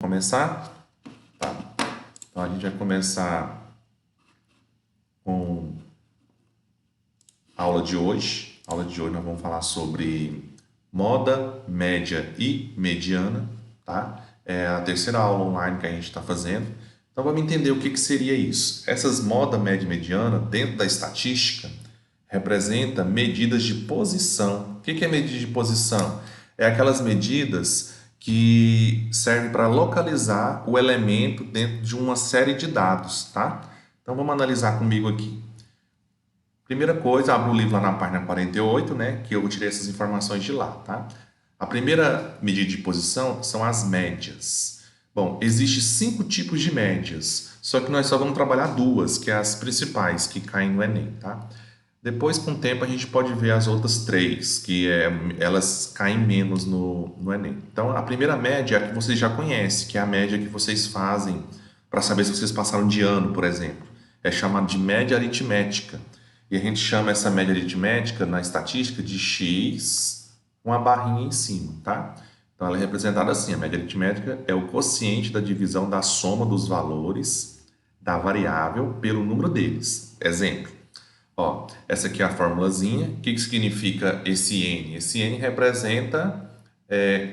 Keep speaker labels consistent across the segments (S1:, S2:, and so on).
S1: começar? Tá. Então, a gente vai começar com a aula de hoje. A aula de hoje nós vamos falar sobre moda, média e mediana, tá? É a terceira aula online que a gente está fazendo. Então, vamos entender o que seria isso. Essas moda, média e mediana, dentro da estatística, representa medidas de posição. O que é medida de posição? É aquelas medidas que servem para localizar o elemento dentro de uma série de dados, tá? Então vamos analisar comigo aqui. Primeira coisa, abro o livro lá na página 48, né? Que eu tirei essas informações de lá, tá? A primeira medida de posição são as médias. Bom, existem 5 tipos de médias, só que nós só vamos trabalhar 2, que é as principais, que caem no Enem, tá? Depois, com o tempo, a gente pode ver as outras 3, elas caem menos no Enem. Então, a primeira média é a que vocês já conhecem, que é a média que vocês fazem para saber se vocês passaram de ano, por exemplo. É chamada de média aritmética. E a gente chama essa média aritmética, na estatística, de X com a barrinha em cima, tá? Então, ela é representada assim. A média aritmética é o quociente da divisão da soma dos valores da variável pelo número deles. Exemplo. Ó, essa aqui é a formulazinha. O que significa esse N? Esse N representa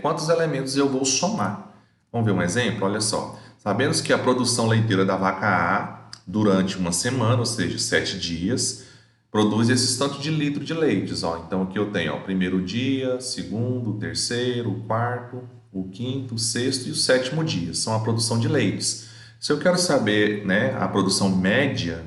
S1: quantos elementos eu vou somar. Vamos ver um exemplo? Olha só. Sabemos que a produção leiteira da vaca A, durante uma semana, ou seja, 7 dias, produz esses tantos de litro de leite. Ó. Então, aqui eu tenho o primeiro dia, segundo, terceiro, quarto, o quinto, o sexto e o sétimo dia. São a produção de leites. Se eu quero saber, né, a produção média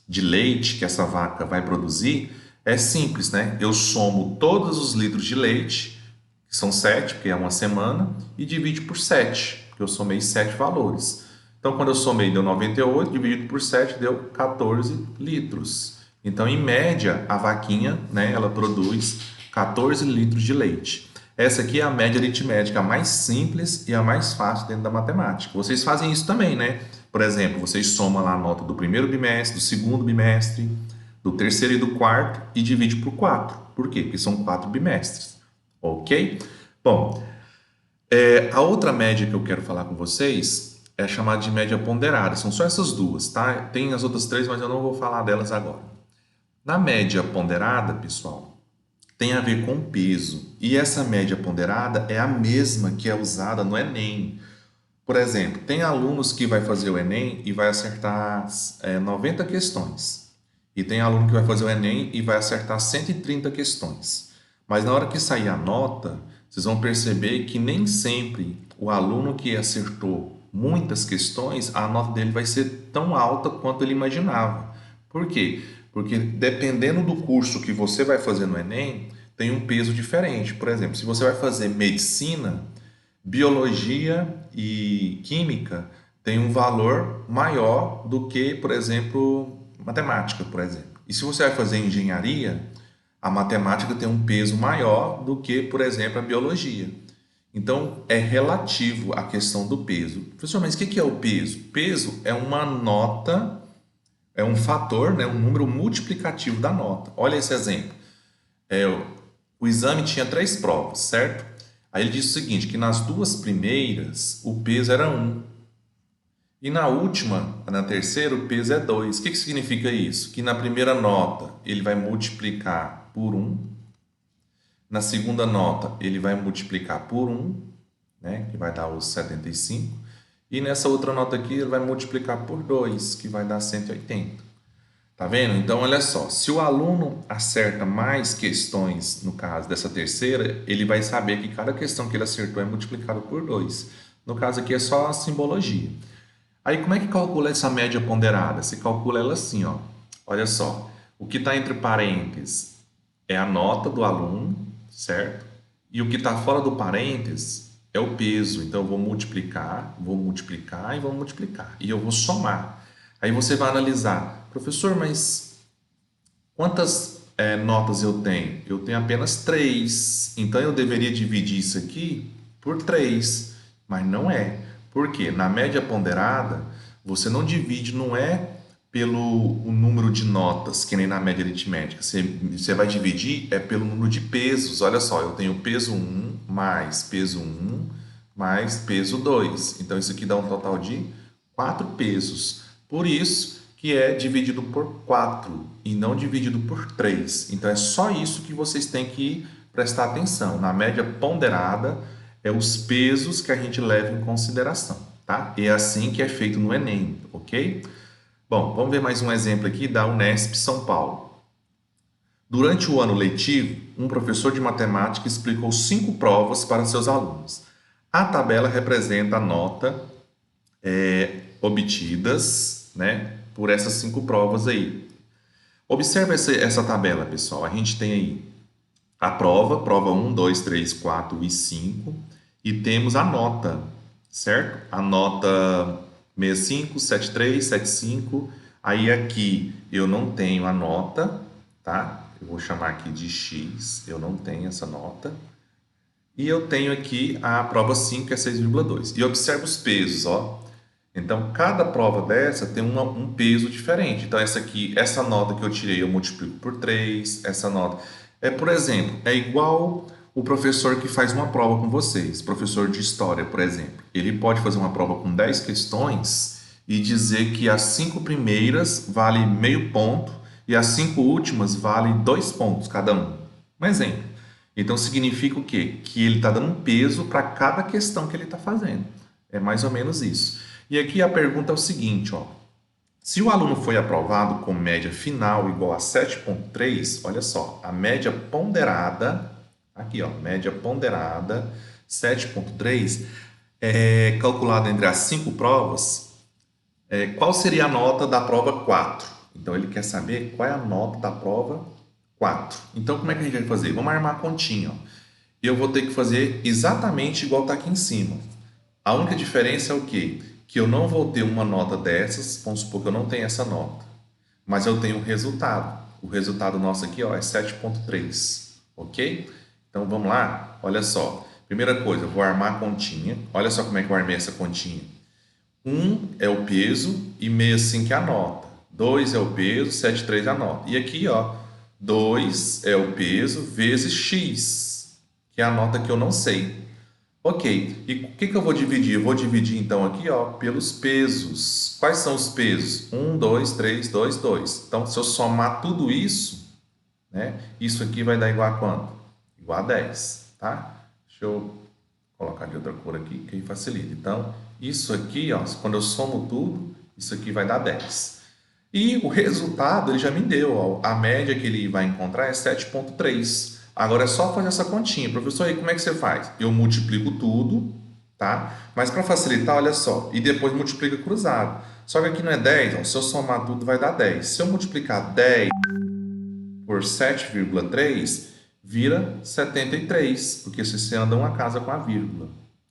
S1: de leite que essa vaca vai produzir, é simples, né? Eu somo todos os litros de leite, que são 7, porque é uma semana, e divido por 7, porque eu somei 7 valores. Então, quando eu somei, deu 98, dividido por 7, deu 14 litros. Então, em média, a vaquinha, né, ela produz 14 litros de leite. Essa aqui é a média aritmética, a mais simples e a mais fácil dentro da matemática. Vocês fazem isso também, né? Por exemplo, vocês somam lá a nota do primeiro bimestre, do segundo bimestre, do terceiro e do quarto e divide por 4. Por quê? Porque são 4 bimestres. Ok? Bom, a outra média que eu quero falar com vocês é a chamada de média ponderada. São só essas 2, tá? Tem as outras 3, mas eu não vou falar delas agora. Na média ponderada, pessoal, tem a ver com peso. E essa média ponderada é a mesma que é usada no Enem. Por exemplo, tem alunos que vai fazer o Enem e vai acertar 90 questões. E tem aluno que vai fazer o Enem e vai acertar 130 questões. Mas na hora que sair a nota, vocês vão perceber que nem sempre o aluno que acertou muitas questões, a nota dele vai ser tão alta quanto ele imaginava. Por quê? Porque dependendo do curso que você vai fazer no Enem, tem um peso diferente. Por exemplo, se você vai fazer medicina, biologia e química tem um valor maior do que, por exemplo, matemática, por exemplo. E se você vai fazer engenharia, a matemática tem um peso maior do que, por exemplo, a biologia. Então, é relativo à questão do peso. Professor, mas o que é o peso? Peso é uma nota, é um fator, né, um número multiplicativo da nota. Olha esse exemplo. O exame tinha 3 provas, certo? Aí ele disse o seguinte, que nas 2 primeiras o peso era 1. E na última, na terceira, o peso é 2. O que significa isso? Que na primeira nota ele vai multiplicar por 1. Na segunda nota ele vai multiplicar por 1, né, que vai dar os 75. E nessa outra nota aqui ele vai multiplicar por 2, que vai dar 180. Tá vendo? Então, olha só, se o aluno acerta mais questões, no caso dessa terceira, ele vai saber que cada questão que ele acertou é multiplicado por 2. No caso aqui é só a simbologia. Aí, como é que calcula essa média ponderada? Se calcula ela assim, ó. Olha só, o que está entre parênteses é a nota do aluno, certo? E o que está fora do parênteses é o peso. Então, eu vou multiplicar e vou multiplicar. E eu vou somar. Aí você vai analisar, professor, mas quantas notas eu tenho? Eu tenho apenas 3, então eu deveria dividir isso aqui por 3, mas não é. Por quê? Na média ponderada, você não divide, não é pelo o número de notas, que nem na média aritmética. Você vai dividir pelo número de pesos. Olha só, eu tenho peso 1 mais peso 1 mais peso 2. Então, isso aqui dá um total de 4 pesos. Por isso que é dividido por 4 e não dividido por 3. Então, é só isso que vocês têm que prestar atenção. Na média ponderada, é os pesos que a gente leva em consideração, tá? E é assim que é feito no Enem, ok? Bom, vamos ver mais um exemplo aqui da Unesp São Paulo. Durante o ano letivo, um professor de matemática explicou 5 provas para seus alunos. A tabela representa a nota obtidas, né, por essas 5 provas aí. Observe essa tabela, pessoal. A gente tem aí a prova 1, 2, 3, 4 e 5, e temos a nota, certo? A nota 65, 73, 75. Aí aqui eu não tenho a nota, tá? Eu vou chamar aqui de X, eu não tenho essa nota. E eu tenho aqui a prova 5, que é 6,2. E observe os pesos, ó. Então, cada prova dessa tem um peso diferente. Então, essa nota que eu tirei, eu multiplico por 3. Essa nota. Por exemplo, é igual o professor que faz uma prova com vocês, professor de história, por exemplo. Ele pode fazer uma prova com 10 questões e dizer que as 5 primeiras valem meio ponto e as 5 últimas valem 2 pontos cada um. Um exemplo. Então, significa o quê? Que ele está dando um peso para cada questão que ele está fazendo. É mais ou menos isso. E aqui a pergunta é o seguinte, ó. Se o aluno foi aprovado com média final igual a 7,3, olha só, a média ponderada, aqui ó, média ponderada 7,3 é calculada entre as 5 provas, qual seria a nota da prova 4? Então ele quer saber qual é a nota da prova 4. Então como é que a gente vai fazer? Vamos armar a continha, ó. Eu vou ter que fazer exatamente igual está aqui em cima. A única diferença é o quê? Que eu não vou ter uma nota dessas, vamos supor que eu não tenho essa nota, mas eu tenho um resultado. O resultado nosso aqui ó, é 7,3, ok? Então vamos lá, olha só. Primeira coisa, eu vou armar a continha. Olha só como é que eu armei essa continha. 1 é o peso e 65 é a nota. 2 é o peso, 73 é a nota. E aqui ó, 2 é o peso vezes x, que é a nota que eu não sei. Ok, e o que eu vou dividir? Eu vou dividir então aqui ó, pelos pesos. Quais são os pesos? 1, 2, 3, 2, 2. Então, se eu somar tudo isso, né, isso aqui vai dar igual a quanto? Igual a 10, tá? Deixa eu colocar de outra cor aqui, que aí facilita. Então, isso aqui, ó, quando eu somo tudo, isso aqui vai dar 10. E o resultado ele já me deu, ó, a média que ele vai encontrar é 7,3. Agora é só fazer essa continha. Professor, aí como é que você faz? Eu multiplico tudo, tá? Mas para facilitar, olha só, e depois multiplica cruzado. Só que aqui não é 10, ó, se eu somar tudo vai dar 10. Se eu multiplicar 10 por 7,3, vira 73, porque você anda uma casa com a vírgula,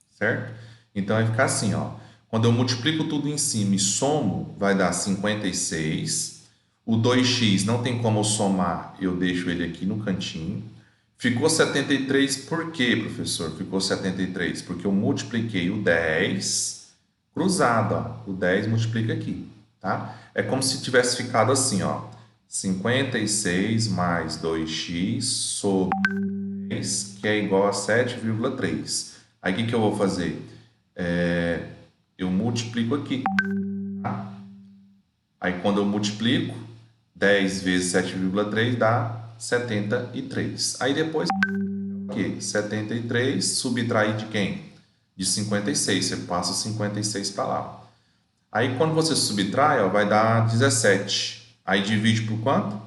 S1: certo? Então vai ficar assim, ó. Quando eu multiplico tudo em cima e somo, vai dar 56. O 2x não tem como eu somar, eu deixo ele aqui no cantinho. Ficou 73 por quê, professor? Ficou 73 porque eu multipliquei o 10 cruzado, ó. O 10 multiplica aqui, tá? É como se tivesse ficado assim, ó. 56 mais 2x sobre 10, que é igual a 7,3. Aí o que eu vou fazer? Eu multiplico aqui, tá? Aí quando eu multiplico, 10 vezes 7,3 dá 73. Aí depois, o quê? 73 subtrair de quem? De 56. Você passa 56 para lá. Aí quando você subtrai, ó, vai dar 17. Aí divide por quanto?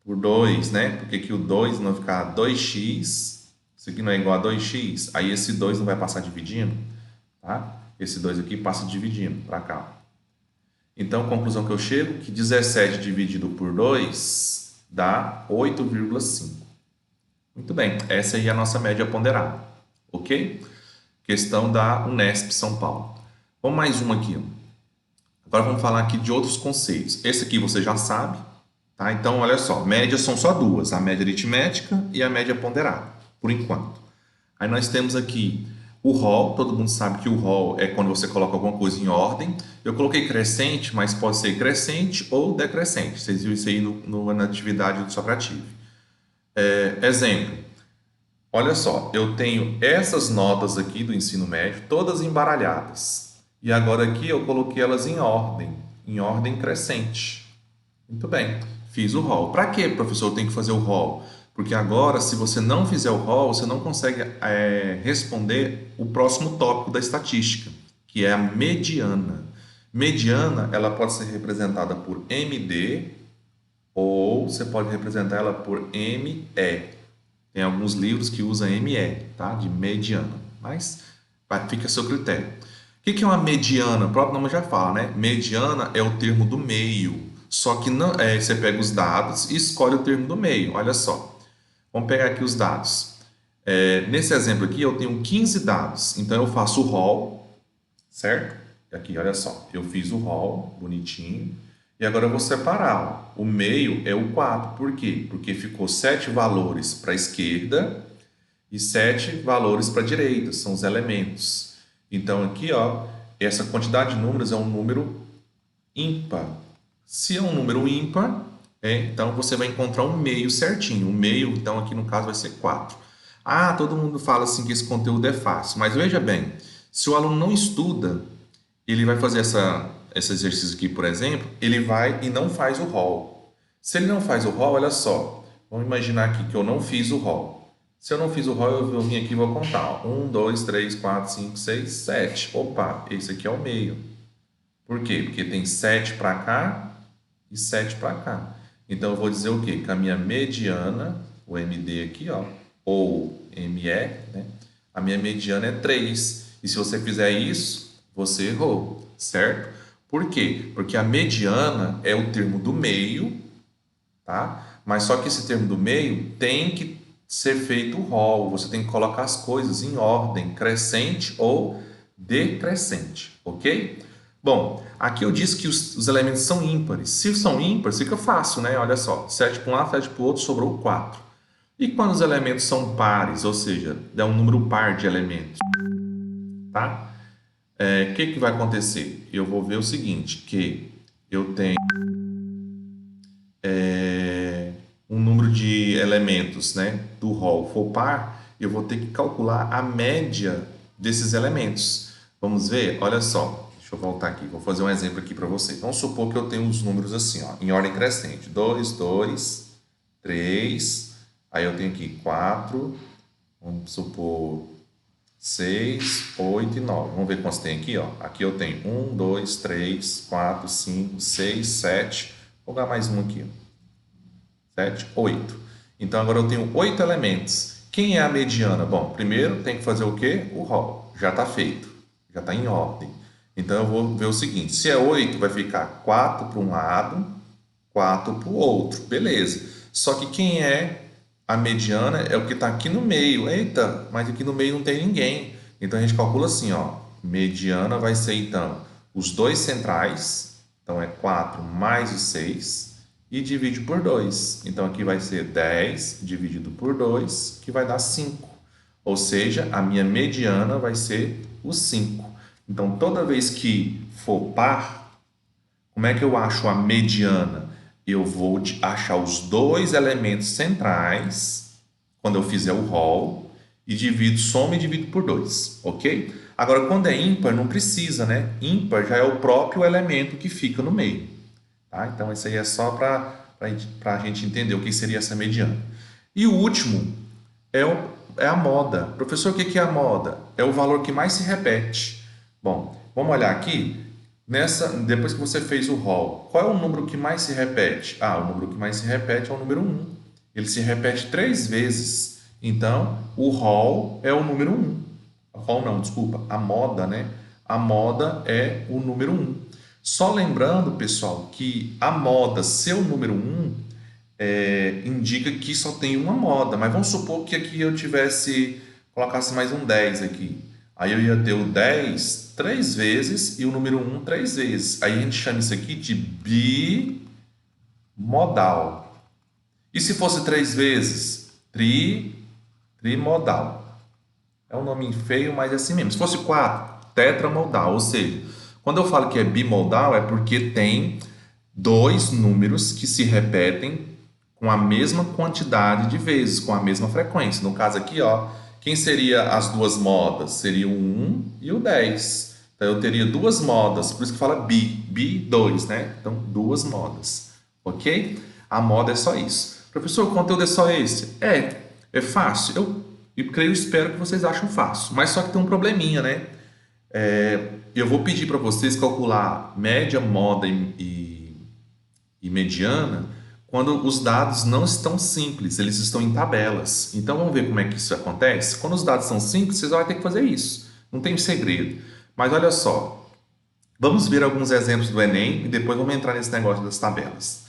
S1: Por 2, né? Porque aqui o 2 não vai ficar 2x. Isso aqui não é igual a 2x. Aí esse 2 não vai passar dividindo, tá? Esse 2 aqui passa dividindo para cá. Então, a conclusão que eu chego, que 17 dividido por 2 dá 8,5. Muito bem, essa aí é a nossa média ponderada, ok? Questão da Unesp São Paulo. Vamos mais uma aqui. Agora vamos falar aqui de outros conceitos. Esse aqui você já sabe, tá? Então, olha só, médias são só duas, a média aritmética e a média ponderada, por enquanto. Aí nós temos aqui o rol, todo mundo sabe que o rol é quando você coloca alguma coisa em ordem. Eu coloquei crescente, mas pode ser crescente ou decrescente. Vocês viram isso aí na atividade do Socrative. Exemplo, Olha só, eu tenho essas notas aqui do ensino médio, todas embaralhadas. E agora aqui eu coloquei elas em ordem crescente. Muito bem, fiz o rol. Para que, professor, eu tenho que fazer o rol? Porque agora, se você não fizer o rol, você não consegue responder o próximo tópico da estatística, que é a mediana. Mediana, ela pode ser representada por MD ou você pode representar ela por ME. Tem alguns livros que usam ME, tá? De mediana, mas fica a seu critério. O que é uma mediana? O próprio nome já fala, né? Mediana é o termo do meio. Só que não, você pega os dados e escolhe o termo do meio. Olha só. Vamos pegar aqui os dados. Nesse exemplo aqui, eu tenho 15 dados. Então, eu faço o rol, certo? Aqui, olha só. Eu fiz o rol, bonitinho. E agora eu vou separar. Ó. O meio é o 4. Por quê? Porque ficou 7 valores para a esquerda e 7 valores para a direita. São os elementos. Então, aqui, ó, essa quantidade de números é um número ímpar. Se é um número ímpar, então você vai encontrar um meio certinho. O meio, então, aqui no caso vai ser 4. Ah, todo mundo fala assim que esse conteúdo é fácil. Mas veja bem, se o aluno não estuda, ele vai fazer esse exercício aqui, por exemplo, ele vai e não faz o rol. Se ele não faz o rol, olha só. Vamos imaginar aqui que eu não fiz o rol. Se eu não fiz o rol, eu vim aqui e vou contar. 1, 2, 3, 4, 5, 6, 7. Opa, esse aqui é o meio. Por quê? Porque tem 7 para cá e 7 para cá. Então, eu vou dizer o quê? Que a minha mediana, o MD aqui, ó, ou ME, né? A minha mediana é 3. E se você fizer isso, você errou, certo? Por quê? Porque a mediana é o termo do meio, tá? Mas só que esse termo do meio tem que ser feito o rol. Você tem que colocar as coisas em ordem crescente ou decrescente, ok? Bom, aqui eu disse que os elementos são ímpares. Se são ímpares, fica fácil, né? Olha só, 7 para um lado, 7 para o outro, sobrou 4. E quando os elementos são pares, ou seja, dá um número par de elementos, tá? O que vai acontecer? Eu vou ver o seguinte, que eu tenho um número de elementos, né, do rol for par, eu vou ter que calcular a média desses elementos. Vamos ver? Olha só, deixa eu voltar aqui, vou fazer um exemplo aqui para vocês. Vamos supor que eu tenho os números assim, ó, em ordem crescente. 2, 2, 3, aí eu tenho aqui 4, vamos supor 6, 8 e 9. Vamos ver quantos tem aqui, ó. Aqui eu tenho 1, 2, 3, 4, 5, 6, 7. Vou dar mais um aqui, ó. 7, 8. Então, agora eu tenho 8 elementos. Quem é a mediana? Bom, primeiro tem que fazer o quê? O rol. Já está feito. Já está em ordem. Então, eu vou ver o seguinte. Se é 8, vai ficar 4 para um lado, 4 para o outro. Beleza. Só que quem é a mediana é o que está aqui no meio. Eita, mas aqui no meio não tem ninguém. Então, a gente calcula assim, ó. Mediana vai ser, então, os dois centrais. Então, é 4 mais o 6 e divide por 2. Então, aqui vai ser 10 dividido por 2, que vai dar 5. Ou seja, a minha mediana vai ser o 5. Então, toda vez que for par, como é que eu acho a mediana? Eu vou achar os dois elementos centrais, quando eu fizer o rol, e somo e divido por 2, ok? Agora, quando é ímpar, não precisa, né? Ímpar já é o próprio elemento que fica no meio. Tá? Então, isso aí é só para a gente entender o que seria essa mediana. E o último é a moda. Professor, o que é a moda? É o valor que mais se repete. Bom, vamos olhar aqui. Depois que você fez o rol, qual é o número que mais se repete? Ah, o número que mais se repete é o número 1. Ele se repete 3 vezes. Então, o rol é o número 1. Rol não, desculpa. A moda, né? A moda é o número 1. Só lembrando, pessoal, que a moda ser o número 1 indica que só tem uma moda. Mas vamos supor que aqui eu colocasse mais um 10 aqui. Aí eu ia ter o 10 3 vezes e o número 1 3 vezes. Aí a gente chama isso aqui de bimodal. E se fosse 3 vezes? Trimodal. É um nome feio, mas é assim mesmo. Se fosse 4, tetramodal. Ou seja, quando eu falo que é bimodal, é porque tem dois números que se repetem com a mesma quantidade de vezes, com a mesma frequência. No caso aqui, ó, quem seria as duas modas? Seria o 1 e o 10. Então, eu teria duas modas, por isso que fala bi 2, né? Então, duas modas, ok? A moda é só isso. Professor, o conteúdo é só esse? É fácil. Eu creio, espero que vocês acham fácil, mas só que tem um probleminha, né? Eu vou pedir para vocês calcular média, moda e mediana quando os dados não estão simples, eles estão em tabelas. Então vamos ver como é que isso acontece? Quando os dados são simples, vocês vão ter que fazer isso. Não tem segredo. Mas olha só, vamos ver alguns exemplos do Enem e depois vamos entrar nesse negócio das tabelas.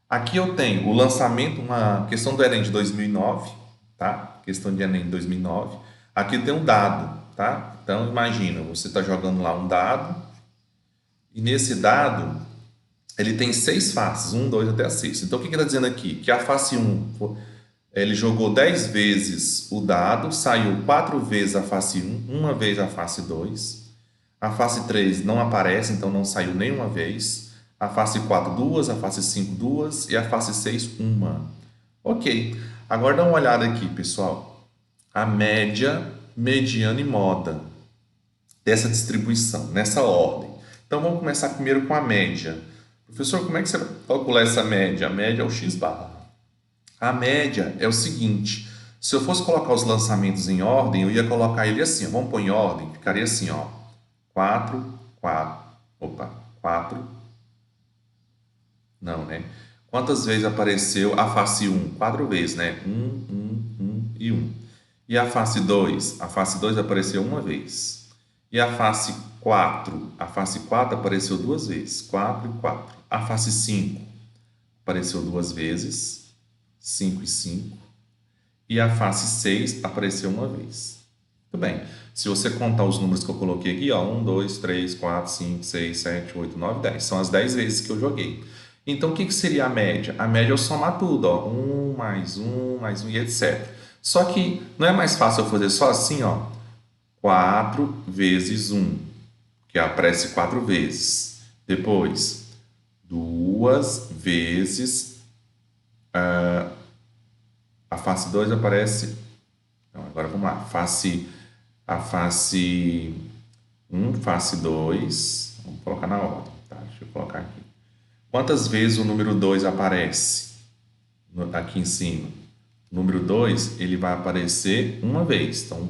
S1: Aqui eu tenho o lançamento, uma questão do Enem de 2009, tá? Questão de Enem de 2009. Aqui tem um dado, tá? Então imagina, você está jogando lá um dado e nesse dado ele tem 6 faces, 1, 2 até a 6. Então, o que ele está dizendo aqui? Que a face 1, ele jogou 10 vezes o dado, saiu 4 vezes a face 1, uma vez a face 2. A face 3 não aparece, então não saiu nenhuma vez. A face 4, 2. A face 5, 2. E a face 6, 1. Ok. Agora dá uma olhada aqui, pessoal. A média, mediana e moda dessa distribuição, nessa ordem. Então, vamos começar primeiro com a média. Professor, como é que você vai calcular essa média? A média é o x barra. A média é o seguinte, se eu fosse colocar os lançamentos em ordem, eu ia colocar ele assim, ó, vamos pôr em ordem, ficaria assim, ó, 4, não, né? Quantas vezes apareceu a face 1? 4 vezes, né? 1 e 1. E a face 2? A face 2 apareceu uma vez. E a face 4? A face 4 apareceu 2 vezes, 4 e 4. A face 5 apareceu 2 vezes, 5 e 5. E a face 6 apareceu uma vez. Muito bem. Se você contar os números que eu coloquei aqui, ó, 1, 2, 3, 4, 5, 6, 7, 8, 9, 10. São as 10 vezes que eu joguei. Então, o que seria a média? A média é eu somar tudo, ó, 1 mais 1 mais 1 e etc. Só que não é mais fácil eu fazer só assim, ó, 4 vezes 1, que aparece 4 vezes. Depois, 2 vezes a face 2 aparece. Não, agora vamos lá. A face 1, face 2. Vamos colocar na ordem, tá? Deixa eu colocar aqui. Quantas vezes o número 2 aparece aqui em cima? O número 2, ele vai aparecer uma vez. Então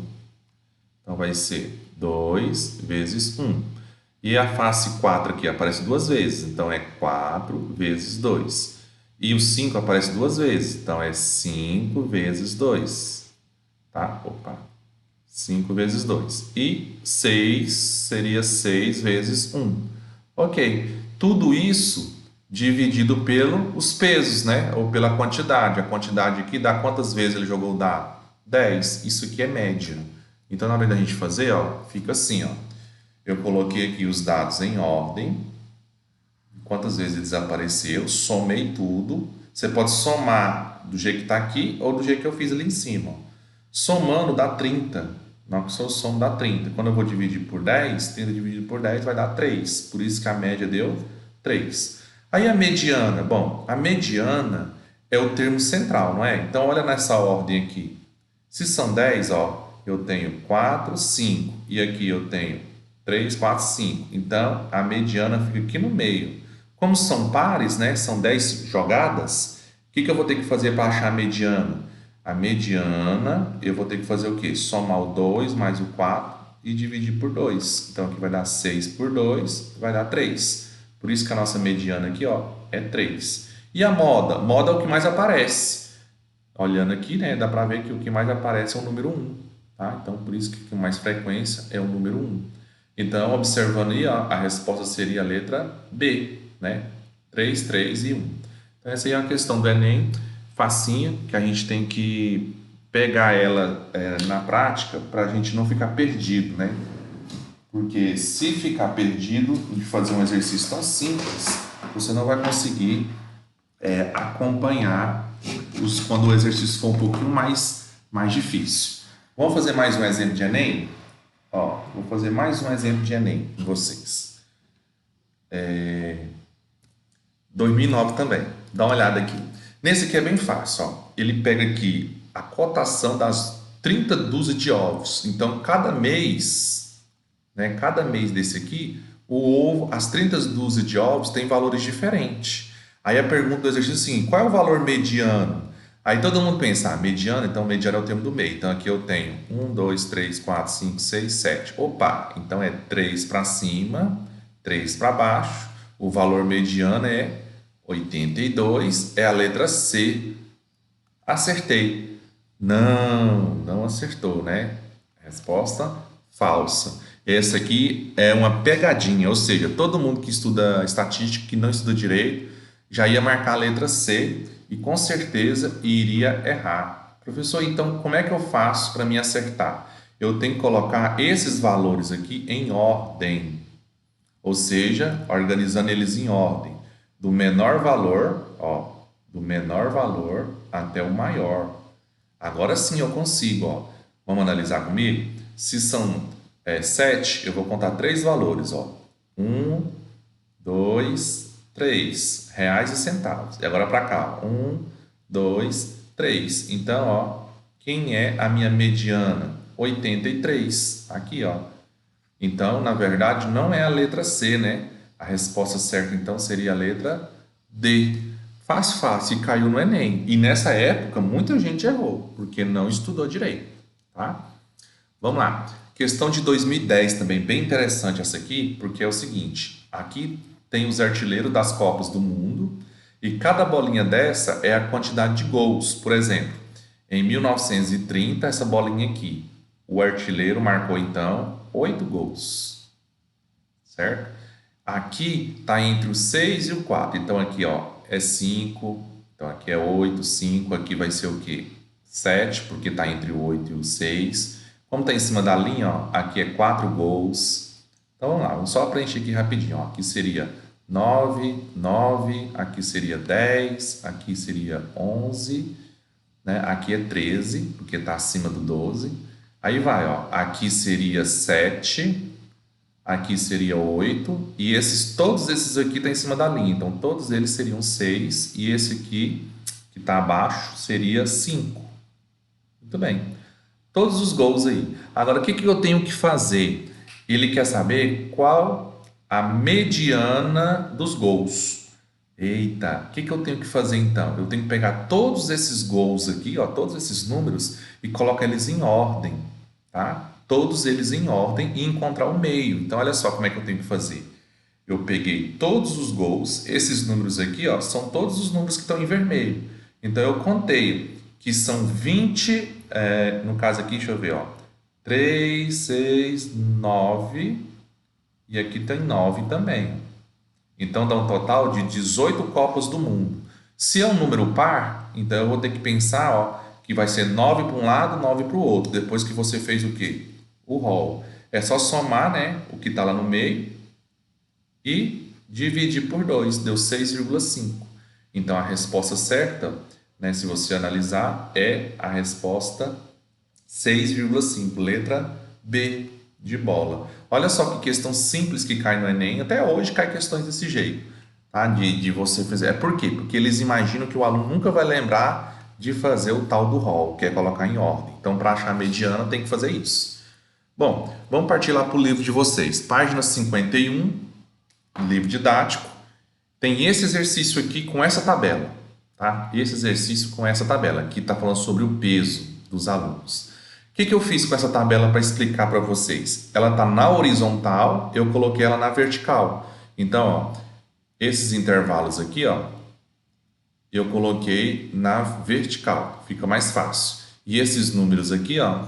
S1: vai ser 2 vezes 1. E a face 4 aqui aparece 2 vezes. Então é 4 vezes 2. E o 5 aparece 2 vezes. Então é 5 vezes 2. Tá? 5 vezes 2. E 6 seria 6 vezes 1. Ok. Tudo isso dividido pelos pesos, né? Ou pela quantidade. A quantidade aqui dá quantas vezes ele jogou o dado? 10. Isso aqui é média. Então, na hora da gente fazer, ó, fica assim, ó. Eu coloquei aqui os dados em ordem. Quantas vezes ele desapareceu? Somei tudo. Você pode somar do jeito que está aqui ou do jeito que eu fiz ali em cima. Somando dá 30. Na hora que eu somo dá 30. Quando eu vou dividir por 10, 30 dividido por 10 vai dar 3. Por isso que a média deu 3. Aí a mediana. Bom, a mediana é o termo central, não é? Então, olha nessa ordem aqui. Se são 10, ó, eu tenho 4, 5. E aqui eu tenho 3, 4, 5. Então, a mediana fica aqui no meio. Como são pares, né? São 10 jogadas. O que eu vou ter que fazer para achar a mediana? A mediana, eu vou ter que fazer o quê? Somar o 2 mais o 4 e dividir por 2. Então, aqui vai dar 6 por 2, vai dar 3. Por isso que a nossa mediana aqui, ó, é 3. E a moda? Moda é o que mais aparece. Olhando aqui, né, dá para ver que o que mais aparece é o número 1. Tá? Então, por isso que com mais frequência é o número 1. Então, observando aí, ó, a resposta seria a letra B, né? 3, 3 e 1. Então, essa aí é uma questão do Enem, facinha, que a gente tem que pegar ela na prática para a gente não ficar perdido, né? Porque se ficar perdido de fazer um exercício tão simples, você não vai conseguir acompanhar quando o exercício for um pouquinho mais difícil. Vamos fazer mais um exemplo de Enem? Ó, vou fazer mais um exemplo de Enem com vocês. 2009 também. Dá uma olhada aqui. Nesse aqui é bem fácil, ó. Ele pega aqui a cotação das 30 dúzias de ovos. Então, cada mês, né, cada mês desse aqui, o ovo, as 30 dúzias de ovos têm valores diferentes. Aí a pergunta do exercício é assim, qual é o valor mediano? Aí todo mundo pensa, mediano, então mediano é o termo do meio. Então aqui eu tenho 1, 2, 3, 4, 5, 6, 7. Opa, então é 3 para cima, 3 para baixo. O valor mediano é 82, é a letra C. Acertei. Não, não acertou, né? Resposta falsa. Essa aqui é uma pegadinha, ou seja, todo mundo que estuda estatística, que não estuda direito, já ia marcar a letra C e com certeza iria errar. Professor, então como é que eu faço para me acertar? Eu tenho que colocar esses valores aqui em ordem, ou seja, organizando eles em ordem, do menor valor, ó, do menor valor até o maior. Agora sim eu consigo, ó. Vamos analisar comigo? Se são 7, eu vou contar três valores, ó. 1, 2, 3, reais e centavos. E agora para cá, 1, 2, 3. Então, ó, quem é a minha mediana? 83. Aqui, ó. Então, na verdade, não é a letra C, né? A resposta certa, então, seria a letra D. Fácil, fácil, e caiu no Enem. E nessa época, muita gente errou, porque não estudou direito, tá? Vamos lá. Questão de 2010 também, bem interessante essa aqui, porque é o seguinte, aqui tem os artilheiros das Copas do Mundo, e cada bolinha dessa é a quantidade de gols. Por exemplo, em 1930, essa bolinha aqui, o artilheiro marcou, então, 8 gols, certo? Aqui está entre o 6 e o 4. Então, aqui ó, é 5. Então, aqui é 8, 5. Aqui vai ser o quê? 7, porque está entre o 8 e o 6. Como está em cima da linha, ó, aqui é 4 gols. Então, vamos lá. Vamos só preencher aqui rapidinho. Ó. Aqui seria 9, 9. Aqui seria 10. Aqui seria 11. Né? Aqui é 13, porque está acima do 12. Aí vai, ó. Aqui seria 7. Aqui seria 8, e todos esses aqui estão em cima da linha, então todos eles seriam 6, e esse aqui, que está abaixo, seria 5. Muito bem. Todos os gols aí. Agora, o que eu tenho que fazer? Ele quer saber qual a mediana dos gols. Eita, o que eu tenho que fazer então? Eu tenho que pegar todos esses gols aqui, ó, todos esses números, e colocar eles em ordem, tá? Todos eles em ordem e encontrar o meio. Então, olha só como é que eu tenho que fazer. Eu peguei todos os gols, esses números aqui, ó, são todos os números que estão em vermelho. Então, eu contei que são 20, no caso aqui, deixa eu ver, ó, 3, 6, 9, e aqui tem 9 também. Então, dá um total de 18 Copas do Mundo. Se é um número par, então eu vou ter que pensar, ó, que vai ser 9 para um lado, 9 para o outro, depois que você fez o quê? O rol. É só somar, né, o que está lá no meio e dividir por 2, deu 6,5. Então, a resposta certa, né, se você analisar, é a resposta 6,5, letra B de bola. Olha só que questão simples que cai no Enem, até hoje cai questões desse jeito, tá? De você fazer. É por quê? Porque eles imaginam que o aluno nunca vai lembrar de fazer o tal do rol, que é colocar em ordem. Então, para achar a mediana, tem que fazer isso. Bom, vamos partir lá para o livro de vocês. Página 51, livro didático. Tem esse exercício aqui com essa tabela, tá? Esse exercício com essa tabela. Aqui está falando sobre o peso dos alunos. O que eu fiz com essa tabela para explicar para vocês? Ela está na horizontal, eu coloquei ela na vertical. Então, ó, esses intervalos aqui, ó, eu coloquei na vertical, fica mais fácil. E esses números aqui, ó,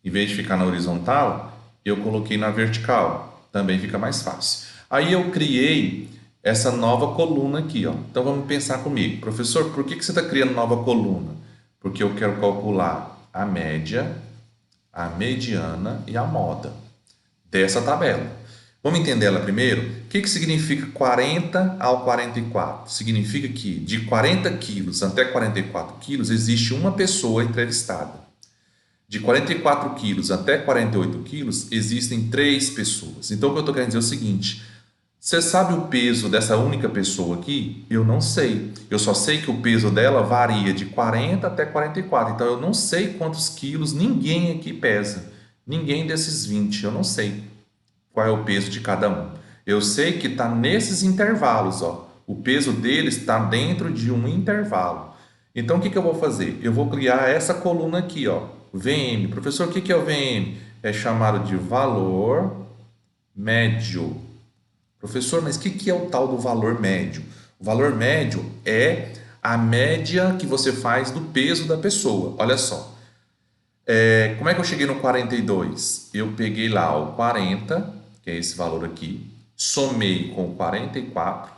S1: em vez de ficar na horizontal, eu coloquei na vertical, também fica mais fácil. Aí eu criei essa nova coluna aqui, ó. Então vamos pensar comigo. Professor, por que você está criando nova coluna? Porque eu quero calcular a média, a mediana e a moda dessa tabela. Vamos entender ela primeiro? O que significa 40 ao 44? Significa que de 40 quilos até 44 quilos existe uma pessoa entrevistada. De 44 quilos até 48 quilos existem 3 pessoas. Então o que eu estou querendo dizer é o seguinte: Você sabe o peso dessa única pessoa aqui? Eu não sei. Eu só sei que o peso dela varia de 40 até 44. Então eu não sei quantos quilos ninguém aqui pesa. Ninguém desses 20, eu não sei qual é o peso de cada um. Eu sei que está nesses intervalos, ó. O peso deles está dentro de um intervalo. Então o que eu vou fazer? Eu vou criar essa coluna aqui, ó. VM. Professor, o que é o VM? É chamado de valor médio. Professor, mas o que é o tal do valor médio? O valor médio é a média que você faz do peso da pessoa. Olha só. Como é que eu cheguei no 42? Eu peguei lá o 40, que é esse valor aqui, somei com 44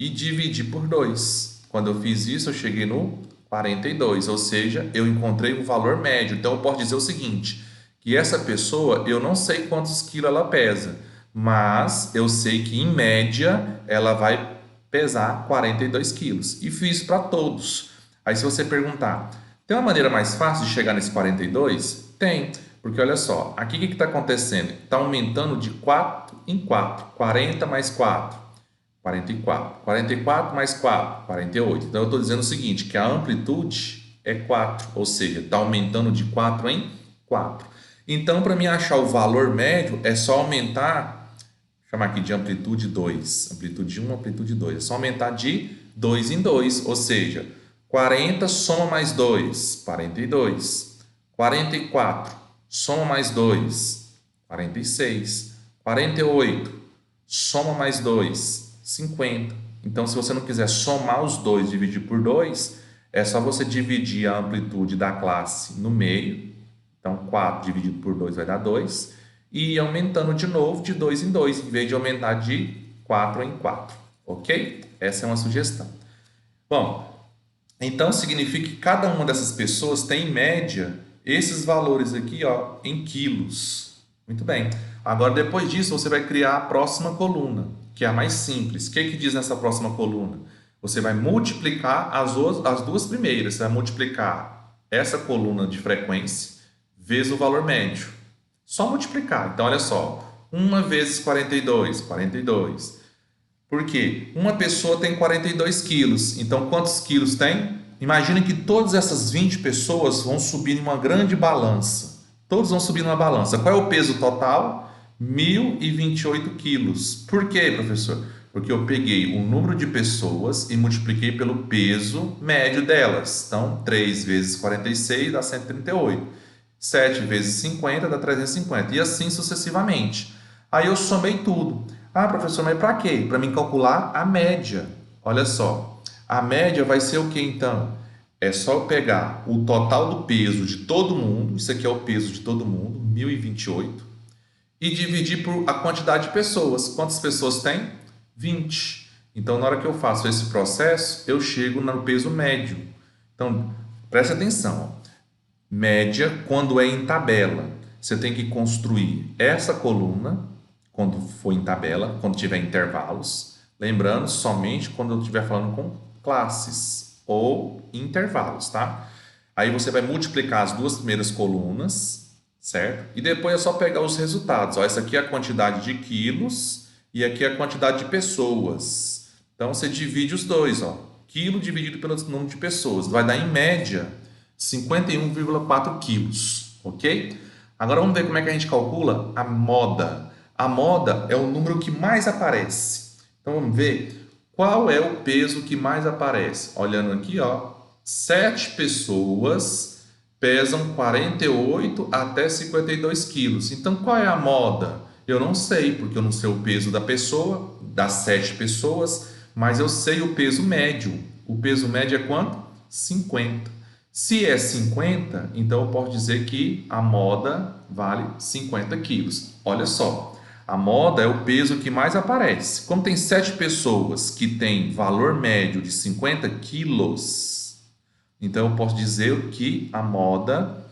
S1: e dividi por 2. Quando eu fiz isso, eu cheguei no 42, ou seja, eu encontrei um valor médio. Então eu posso dizer o seguinte, que essa pessoa, eu não sei quantos quilos ela pesa, mas eu sei que em média ela vai pesar 42 quilos. E fiz para todos. Aí se você perguntar, tem uma maneira mais fácil de chegar nesse 42? Tem, porque olha só, aqui o que está acontecendo? Está aumentando de 4 em 4, 40 mais 4. 44. 44 mais 4, 48. Então eu estou dizendo o seguinte, que a amplitude é 4, ou seja, está aumentando de 4 em 4. Então, para mim achar o valor médio, é só aumentar, vou chamar aqui de amplitude 2, amplitude 1, amplitude 2, é só aumentar de 2 em 2, ou seja, 40 soma mais 2, 42. 44 soma mais 2, 46. 48 soma mais 2, 50. Então, se você não quiser somar os dois, dividir por 2, é só você dividir a amplitude da classe no meio. Então, 4 dividido por 2 vai dar 2. E ir aumentando de novo de 2 em 2, em vez de aumentar de 4 em 4. Ok? Essa é uma sugestão. Bom, então significa que cada uma dessas pessoas tem, em média, esses valores aqui, ó, em quilos. Muito bem. Agora, depois disso, você vai criar a próxima coluna, que é a mais simples. O que que diz nessa próxima coluna? Você vai multiplicar as duas primeiras. Você vai multiplicar essa coluna de frequência vezes o valor médio. Só multiplicar. Então, olha só. 1 vezes 42, 42. Por quê? Uma pessoa tem 42 quilos. Então, quantos quilos tem? Imagine que todas essas 20 pessoas vão subir em uma grande balança. Todos vão subir numa balança. Qual é o peso total? 1.028 quilos. Por quê, professor? Porque eu peguei o número de pessoas e multipliquei pelo peso médio delas. Então, 3 vezes 46 dá 138. 7 vezes 50 dá 350. E assim sucessivamente. Aí eu somei tudo. Ah, professor, mas para quê? Para mim calcular a média. Olha só, a média vai ser o que então? É só eu pegar o total do peso de todo mundo, isso aqui é o peso de todo mundo, 1.028, e dividir por a quantidade de pessoas. Quantas pessoas tem? 20. Então, na hora que eu faço esse processo, eu chego no peso médio. Então, preste atenção. Ó. Média, quando é em tabela, você tem que construir essa coluna quando for em tabela, quando tiver intervalos. Lembrando, somente quando eu estiver falando com classes ou intervalos, tá? Aí você vai multiplicar as duas primeiras colunas, certo? E depois é só pegar os resultados. Ó, essa aqui é a quantidade de quilos e aqui é a quantidade de pessoas. Então você divide os dois, ó. Quilo dividido pelo número de pessoas. Vai dar em média 51,4 quilos, ok? Agora vamos ver como é que a gente calcula a moda. A moda é o número que mais aparece. Então vamos ver qual é o peso que mais aparece. Olhando aqui, ó, 7 pessoas pesam 48 até 52 quilos. Então qual é a moda? Eu não sei, porque eu não sei o peso da pessoa, das 7 pessoas, mas eu sei o peso médio. O peso médio é quanto? 50. Se é 50, então eu posso dizer que a moda vale 50 quilos. Olha só, a moda é o peso que mais aparece. Como tem 7 pessoas que têm valor médio de 50 quilos, então eu posso dizer que a moda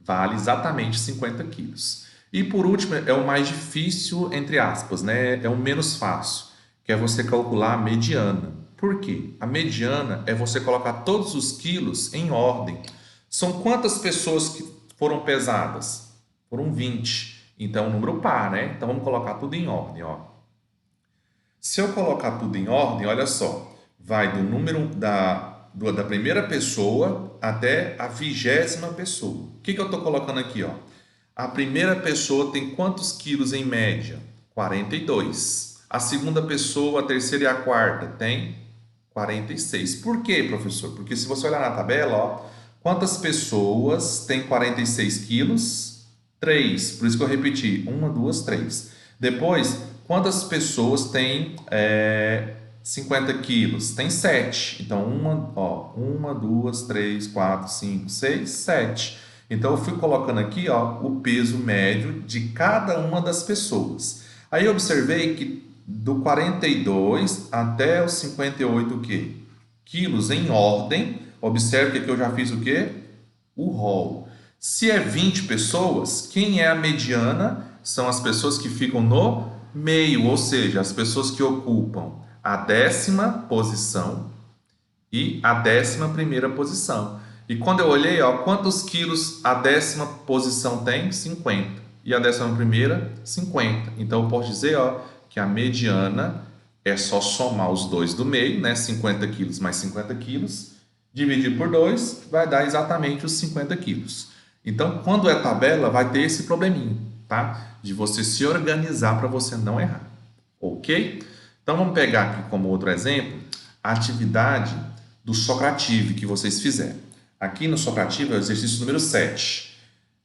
S1: vale exatamente 50 quilos. E por último, é o mais difícil, entre aspas, né? É o menos fácil, que é você calcular a mediana. Por quê? A mediana é você colocar todos os quilos em ordem. São quantas pessoas que foram pesadas? Foram 20. Então, é um número par, né? Então, vamos colocar tudo em ordem, ó. Se eu colocar tudo em ordem, olha só, vai do número da primeira pessoa até a 20ª pessoa. O que eu estou colocando aqui, ó? A primeira pessoa tem quantos quilos em média? 42. A segunda pessoa, a terceira e a quarta tem 46. Por quê, professor? Porque se você olhar na tabela, ó, quantas pessoas têm 46 quilos? 3. Por isso que eu repeti. 1, 2, 3. Depois, quantas pessoas têm 50 quilos? Tem 7. Então, 1, 2, 3, 4, 5, 6, 7. Então, eu fui colocando aqui, ó, o peso médio de cada uma das pessoas. Aí eu observei que do 42 até os 58 o quê? Quilos em ordem. Observe que aqui eu já fiz o quê? O rol. Se é 20 pessoas, quem é a mediana? São as pessoas que ficam no meio, ou seja, as pessoas que ocupam a 10ª posição e a 11ª posição. E quando eu olhei, ó, quantos quilos a 10ª posição tem? 50. E a 11ª, 50. Então eu posso dizer, ó, que a mediana é só somar os dois do meio, né? 50 quilos mais 50 quilos, dividir por 2, vai dar exatamente os 50 quilos. Então, quando é tabela, vai ter esse probleminha, tá? De você se organizar para você não errar. Ok? Então, vamos pegar aqui como outro exemplo a atividade do Socrative que vocês fizeram. Aqui no Socrative é o exercício número 7.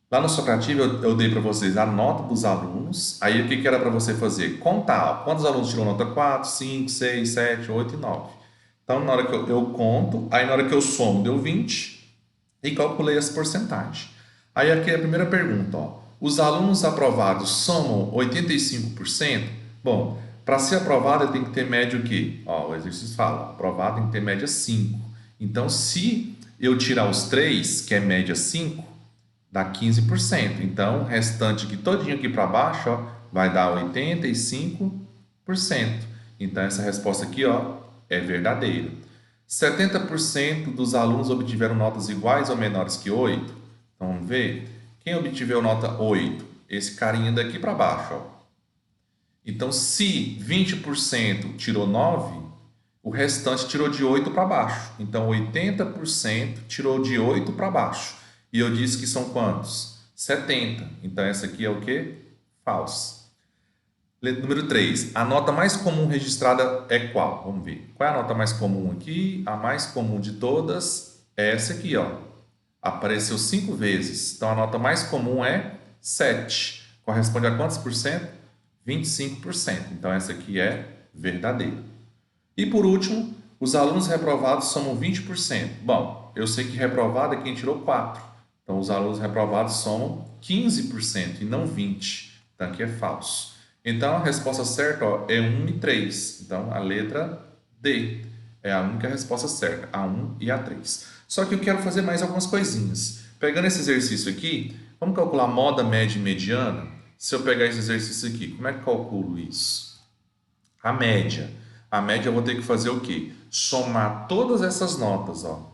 S1: Lá no Socrative eu dei para vocês a nota dos alunos. Aí o que era para você fazer? Contar. Quantos alunos tirou nota? 4, 5, 6, 7, 8 e 9. Então, na hora que eu conto, aí na hora que eu somo, deu 20 e calculei as porcentagens. Aí aqui é a primeira pergunta, ó. Os alunos aprovados somam 85%? Bom, para ser aprovado tem que ter média o quê? Ó, o exercício fala, aprovado tem que ter média 5. Então, se eu tirar os 3, que é média 5, dá 15%. Então, o restante aqui todinho aqui para baixo, ó, vai dar 85%. Então, essa resposta aqui, ó, é verdadeira. 70% dos alunos obtiveram notas iguais ou menores que 8. Então, vamos ver. Quem obtiveu nota 8? Esse carinha daqui para baixo, ó. Então, se 20% tirou 9, o restante tirou de 8 para baixo. Então, 80% tirou de 8 para baixo. E eu disse que são quantos? 70. Então, essa aqui é o quê? Falsa. Número 3. A nota mais comum registrada é qual? Vamos ver. Qual é a nota mais comum aqui? A mais comum de todas é essa aqui, ó. Apareceu 5 vezes. Então, a nota mais comum é 7. Corresponde a quantos por cento? 25%. Então, essa aqui é verdadeira. E por último, os alunos reprovados somam 20%. Bom, eu sei que reprovado é quem tirou 4. Então, os alunos reprovados somam 15% e não 20%. Então, aqui é falso. Então, a resposta certa, ó, é 1 e 3. Então, a letra D é a única resposta certa, a 1 e a 3. Só que eu quero fazer mais algumas coisinhas. Pegando esse exercício aqui, vamos calcular moda, média e mediana? Se eu pegar esse exercício aqui, como é que eu calculo isso? A média. A média eu vou ter que fazer o quê? Somar todas essas notas, ó.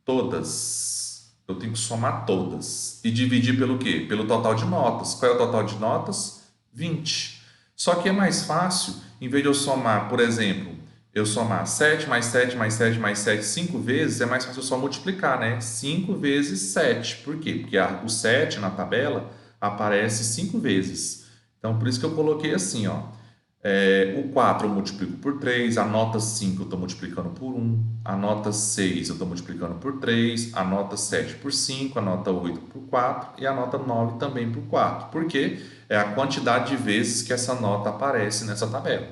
S1: Todas. Eu tenho que somar todas. E dividir pelo quê? Pelo total de notas. Qual é o total de notas? 20. Só que é mais fácil, em vez de eu somar, por exemplo, eu somar 7 mais 7 mais 7 mais 7 5 vezes, é mais fácil eu só multiplicar, né? 5 vezes 7. Por quê? Porque o 7 na tabela aparece 5 vezes. Então, por isso que eu coloquei assim, ó. O 4 eu multiplico por 3, a nota 5 eu estou multiplicando por 1, a nota 6 eu estou multiplicando por 3, a nota 7 por 5, a nota 8 por 4 e a nota 9 também por 4. Por quê? É a quantidade de vezes que essa nota aparece nessa tabela.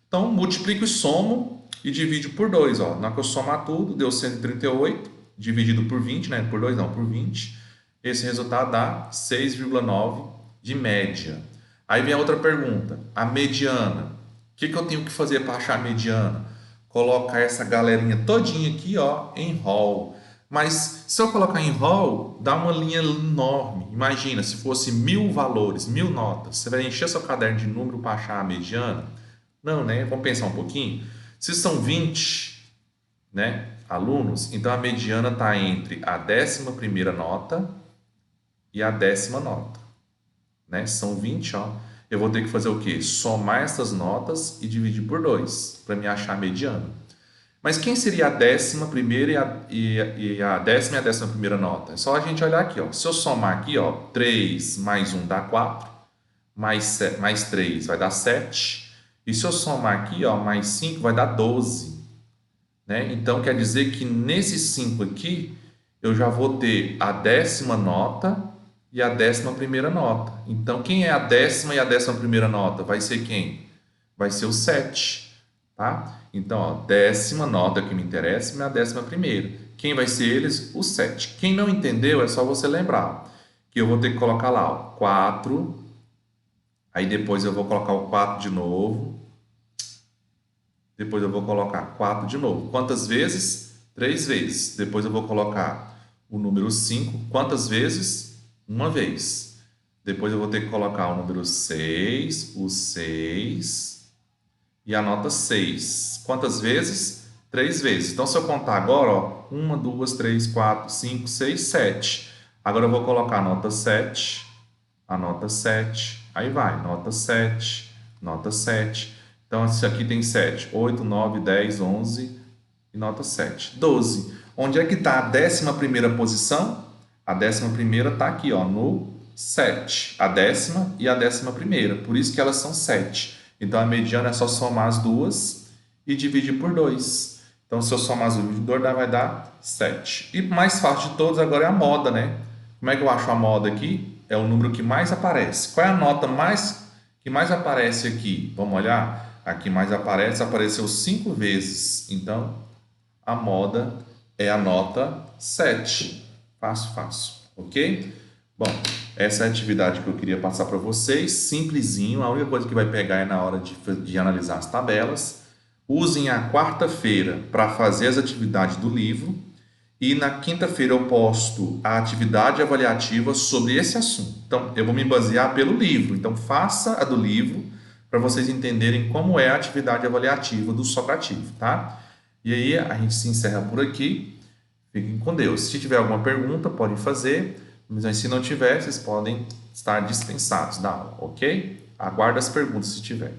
S1: Então, multiplico e somo e divido por 2. Ó. Na hora que eu somar tudo, deu 138, dividido por 20, né? Por 2 não, por 20. Esse resultado dá 6,9 de média. Aí vem a outra pergunta, a mediana. O que eu tenho que fazer para achar a mediana? Colocar essa galerinha todinha aqui, ó, em rol. Mas se eu colocar em rol, dá uma linha enorme. Imagina, se fosse 1000 valores, 1000 notas, você vai encher seu caderno de número para achar a mediana? Não, né? Vamos pensar um pouquinho. Se são 20, né, alunos, então a mediana está entre a 11ª nota e a 10ª nota. Né? São 20, ó. eu vou ter que fazer o quê? Somar essas notas e dividir por 2 para me achar a mediana. Mas quem seria a 11ª e a 10ª e a 11ª nota? É só a gente olhar aqui, ó. Se eu somar aqui, ó, 3 mais 1 dá 4, mais 3 vai dar 7. E se eu somar aqui, ó, mais 5 vai dar 12. Né? Então, quer dizer que nesses 5 aqui, eu já vou ter a 10ª nota e a 11ª nota. Então, quem é a 10ª e a 11ª nota? Vai ser quem? Vai ser o 7. Tá? Então, ó, 10ª nota que me interessa é a 11ª. Quem vai ser eles? O 7. Quem não entendeu, é só você lembrar que eu vou ter que colocar lá, ó, 4, aí depois eu vou colocar o 4 de novo, depois eu vou colocar 4 de novo. Quantas vezes? 3 vezes. Depois eu vou colocar o número 5. Quantas vezes? Uma vez. Depois eu vou ter que colocar o número 6, o 6 e a nota 6. Quantas vezes? 3 vezes. Então, se eu contar agora, ó, 1, 2, 3, 4, 5, 6, 7. Agora eu vou colocar a nota 7, a nota 7. Aí vai, nota 7, nota 7. Então, isso aqui tem 7, 8, 9, 10, 11 e nota 7. 12. Onde é que está a 11ª posição? A 11ª está aqui, ó, no 7. A 10ª e a 11ª. Por isso que elas são 7. Então, a mediana é só somar as duas e dividir por 2. Então, se eu somar as duas, vai dar 7. E mais fácil de todos agora é a moda, né? Como é que eu acho a moda aqui? É o número que mais aparece. Qual é a nota que mais aparece aqui? Vamos olhar? Aqui mais apareceu 5 vezes. Então, a moda é a nota 7. Fácil, fácil. Ok? Bom, essa é a atividade que eu queria passar para vocês. Simplesinho. A única coisa que vai pegar é na hora de analisar as tabelas. Usem a quarta-feira para fazer as atividades do livro. E na quinta-feira eu posto a atividade avaliativa sobre esse assunto. Então, eu vou me basear pelo livro. Então, faça a do livro para vocês entenderem como é a atividade avaliativa do Socrativo, tá? E aí a gente se encerra por aqui. Fiquem com Deus. Se tiver alguma pergunta, podem fazer, mas se não tiver, vocês podem estar dispensados da aula, ok? Aguardo as perguntas se tiver.